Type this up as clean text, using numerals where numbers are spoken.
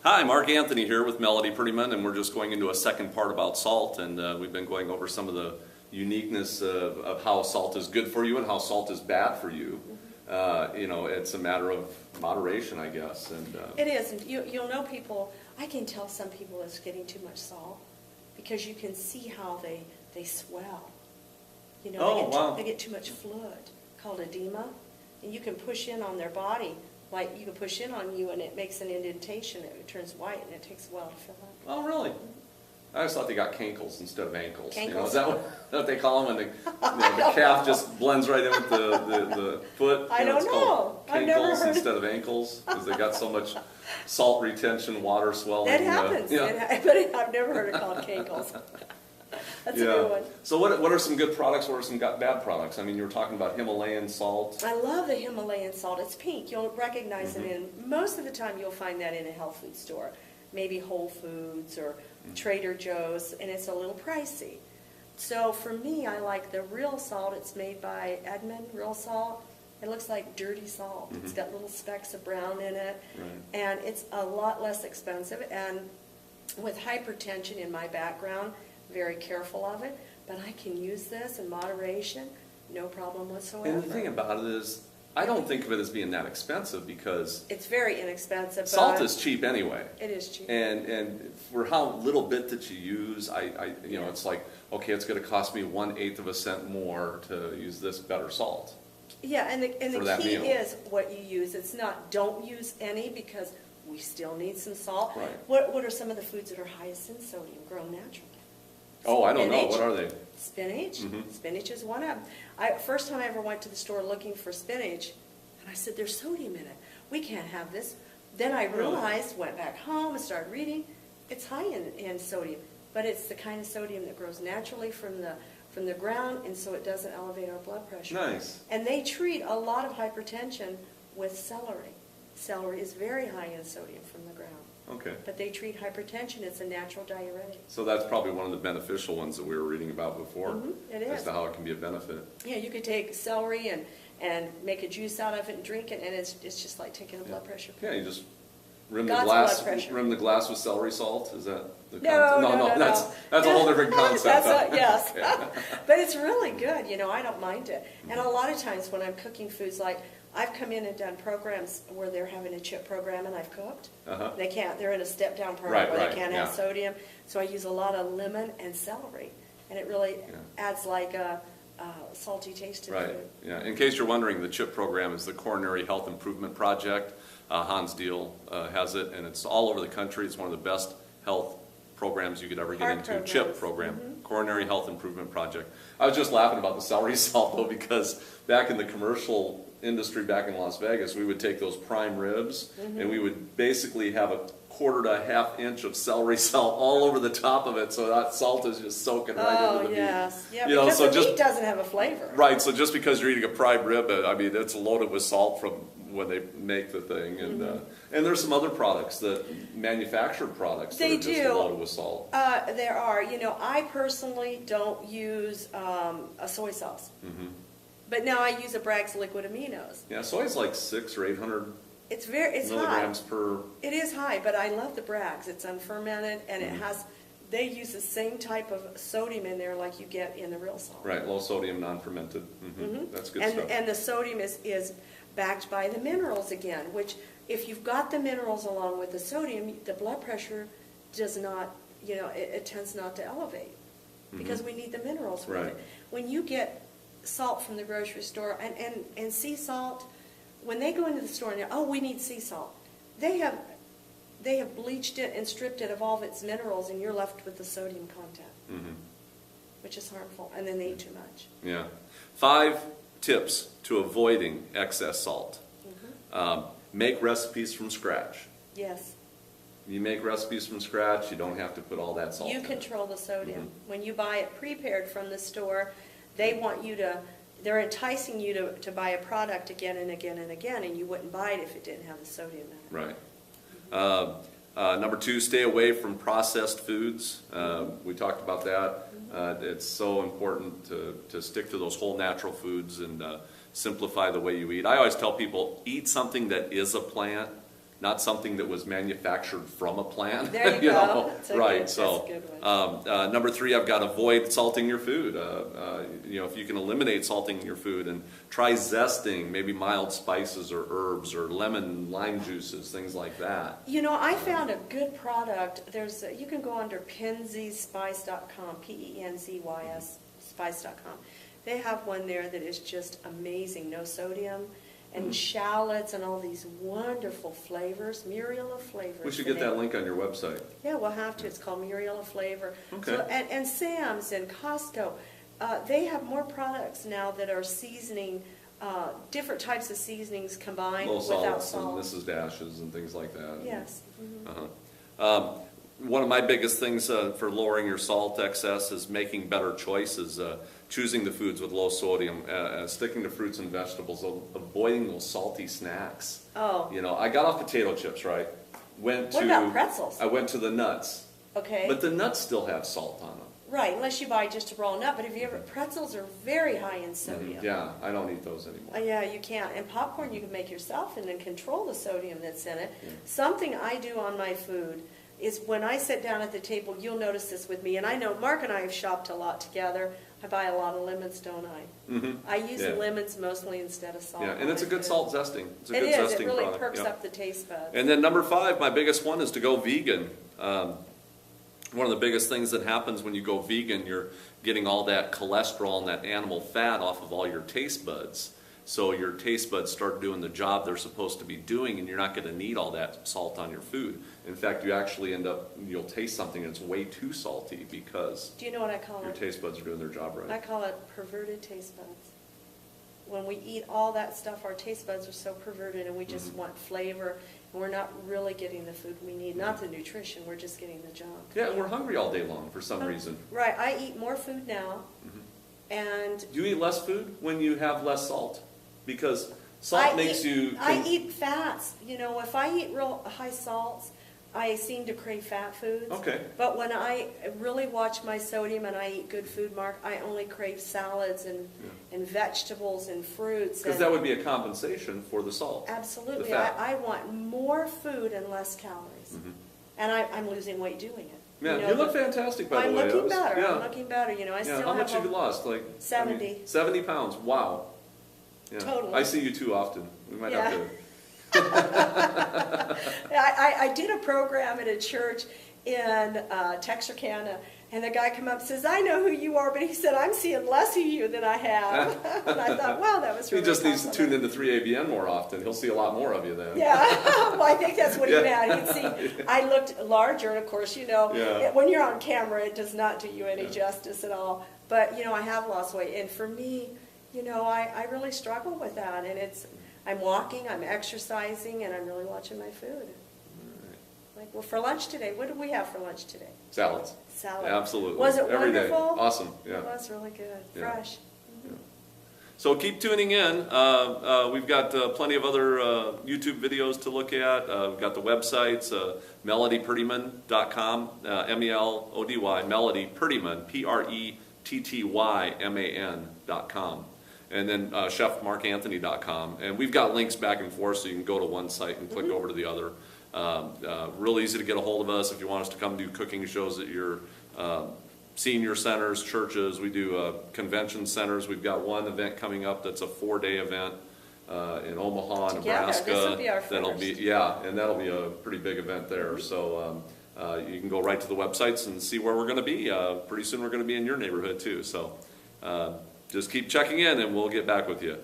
Hi, Mark Anthony here with Melody Prettyman, and we're just going into a second part about salt, and we've been going over some of the uniqueness of how salt is good for you and how salt is bad for you. It's a matter of moderation, I guess. And it is. And you'll know people, I can tell some people it's getting too much salt because you can see how they swell. They get too much fluid, called edema, and you can push in on their body. Like you can push in on you and it makes an indentation, it turns white and it takes a while to fill up. Oh, really? I always thought they got cankles instead of ankles. Cankles. Is that what they call them when the calf just blends right in with the foot? I don't know. I've never heard instead of ankles because they got so much salt retention, water swelling. That happens. But I've never heard it called cankles. That's a good one. So what are some good products? What are some bad products? I mean, you were talking about Himalayan salt. I love the Himalayan salt. It's pink. You'll recognize it in, most of the time you'll find that in a health food store. Maybe Whole Foods or Trader Joe's, and it's a little pricey. So for me, I like the real salt. It's made by Edmond Real Salt. It looks like dirty salt. It's got little specks of brown in it, and it's a lot less expensive. And with hypertension in my background, very careful of it, but I can use this in moderation, no problem whatsoever. And the thing about it is, I don't think of it as being that expensive because it's very inexpensive. Salt is cheap anyway. It is cheap. And for how little bit that you use, it's like, okay, it's going to cost me 1/8 of a cent more to use this better salt. Yeah, and the key is what you use. It's not don't use any because we still need some salt. Right. What are some of the foods that are highest in sodium grown naturally? Oh, I don't know. What are they? Spinach. Spinach is one of them. First time I ever went to the store looking for spinach, and I said, there's sodium in it. We can't have this. Then I realized, went back home and started reading, it's high in sodium, but it's the kind of sodium that grows naturally from the ground, and so it doesn't elevate our blood pressure. Nice. And they treat a lot of hypertension with celery. Celery is very high in sodium from the ground. Okay. But they treat hypertension. It's a natural diuretic. So that's probably one of the beneficial ones that we were reading about before. It is. As to how it can be a benefit. Yeah, you could take celery and make a juice out of it and drink it, and it's just like taking a blood pressure pill. Yeah, you just rim God's the glass with celery salt. Is that the concept? No. That's a whole different concept. Yes. Okay. But it's really good. I don't mind it. And a lot of times when I'm cooking foods, like I've come in and done programs where they're having a chip program and I've cooked. They can't, they're in a step down program where they can't have sodium. So I use a lot of lemon and celery, and it really adds like a salty taste to the food. Yeah. In case you're wondering, the CHIP program is the Coronary Health Improvement Project. Hans Deal has it, and it's all over the country. It's one of the best health programs you could ever get into. CHIP program, Coronary Health Improvement Project. I was just laughing about the celery salt though, because back in the commercial industry back in Las Vegas, we would take those prime ribs and we would basically have a 1/4 to 1/2 inch of celery salt all over the top of it, so that salt is just soaking right into the meat. Yeah, because the meat doesn't have a flavor. Right, so just because you're eating a prime rib, I mean, it's loaded with salt from when they make the thing, and there's some other products, manufactured products that are just loaded with salt. There are. I personally don't use a soy sauce. But now I use a Bragg's liquid aminos. Yeah, soy is like 600 or 800 it's milligrams high. per. It is high, but I love the Bragg's. It's unfermented, and it has. They use the same type of sodium in there like you get in the real salt. Right, low sodium, non-fermented. That's good stuff. And the sodium is backed by the minerals again, which if you've got the minerals along with the sodium, the blood pressure does not. It tends not to elevate because we need the minerals with it. When you get salt from the grocery store and sea salt, when they go into the store and we need sea salt, they have bleached it and stripped it of all of its minerals, and you're left with the sodium content, which is harmful, and then they eat too much. Yeah. 5 tips to avoiding excess salt. Make recipes from scratch. Yes. You make recipes from scratch, you don't have to put all that salt in. You control the sodium. When you buy it prepared from the store, they're enticing you to buy a product again and again and again, and you wouldn't buy it if it didn't have the sodium in it. Right. Number 2, stay away from processed foods. We talked about that. It's so important to stick to those whole natural foods and simplify the way you eat. I always tell people, eat something that is a plant not something that was manufactured from a plant. There you go. That's a right? good, So, that's a good one. number 3, I've got avoid salting your food. If you can eliminate salting your food and try zesting, maybe mild spices or herbs or lemon, lime juices, things like that. I found a good product. You can go under penzespice.com, P-E-N-Z-Y-S, spice.com. They have one there that is just amazing, no sodium, and shallots and all these wonderful flavors, Muriel flavors. We should get that link on your website. Yeah, we'll have to. It's called Muriel Flavor. Okay. So, and Sam's and Costco, they have more products now that are seasoning, different types of seasonings combined Low without salts and salt. Mrs. Dashes and things like that. Yes. One of my biggest things for lowering your salt excess is making better choices, choosing the foods with low sodium, sticking to fruits and vegetables, avoiding those salty snacks. Oh. I got off potato chips, right? What about pretzels? I went to the nuts. Okay. But the nuts still have salt on them. Right, unless you buy just a raw nut. But pretzels are very high in sodium. Yeah, I don't eat those anymore. Yeah, you can't. And popcorn you can make yourself and then control the sodium that's in it. Yeah. Something I do on my food is when I sit down at the table, you'll notice this with me, and I know Mark and I have shopped a lot together. I buy a lot of lemons, don't I? Mm-hmm. I use lemons mostly instead of salt. Yeah, and it's a good salt zesting. It's a It good is. zesting It really product. perks Yeah. up the taste buds. And then number 5, my biggest one is to go vegan. One of the biggest things that happens when you go vegan, you're getting all that cholesterol and that animal fat off of all your taste buds. So your taste buds start doing the job they're supposed to be doing, and you're not going to need all that salt on your food. In fact, you actually you'll taste something that's way too salty because Do you know what I call your it? taste buds are doing their job right. I call it perverted taste buds. When we eat all that stuff, our taste buds are so perverted and we just want flavor, and we're not really getting the food we need. Not the nutrition, we're just getting the junk. Yeah, we're hungry all day long for some reason. Right, I eat more food now, and Do you eat less food when you have less salt? Because salt makes you... I eat fats. If I eat real high salts, I seem to crave fat foods. Okay. But when I really watch my sodium and I eat good food, Mark, I only crave salads and vegetables and fruits. Because that would be a compensation for the salt. Absolutely. The fat. I want more food and less calories. And I'm losing weight doing it. Yeah, you look fantastic, by the way. I'm looking better. Yeah. I'm looking better. I still How much have have you lost? 70. 70 pounds. Wow. Yeah. Totally. I see you too often. We might have to... I did a program at a church in Texarkana, and the guy came up and says, I know who you are, but he said, I'm seeing less of you than I have. And I thought, wow, that was really He just needs to tune compliment. into 3ABN more often. He'll see a lot more of you then. Yeah, well, I think that's what he Yeah. meant. He'd see, I looked larger, and of course, Yeah. when you're on camera, it does not do you any justice at all. But, I have lost weight, and for me, I really struggle with that, and I'm walking, I'm exercising, and I'm really watching my food. Well, for lunch today, what did we have for lunch today? Salads. Salad. Absolutely. Was it Every day. wonderful? Awesome. Yeah. It was really good. Yeah. Fresh. So keep tuning in. We've got plenty of other YouTube videos to look at. We've got the websites, melodyprettyman.com, M-E-L-O-D-Y, Melody Prettyman, P-R-E-T-T-Y-M-A-N.com. And then chefmarkanthony.com. And we've got links back and forth, so you can go to one site and click over to the other. Real easy to get a hold of us if you want us to come do cooking shows at your senior centers, churches. We do convention centers. We've got one event coming up that's a 4-day event in Omaha, Nebraska. This will be our That'll first. be and that'll be a pretty big event there. So you can go right to the websites and see where we're going to be. Pretty soon we're going to be in your neighborhood too. So just keep checking in, and we'll get back with you.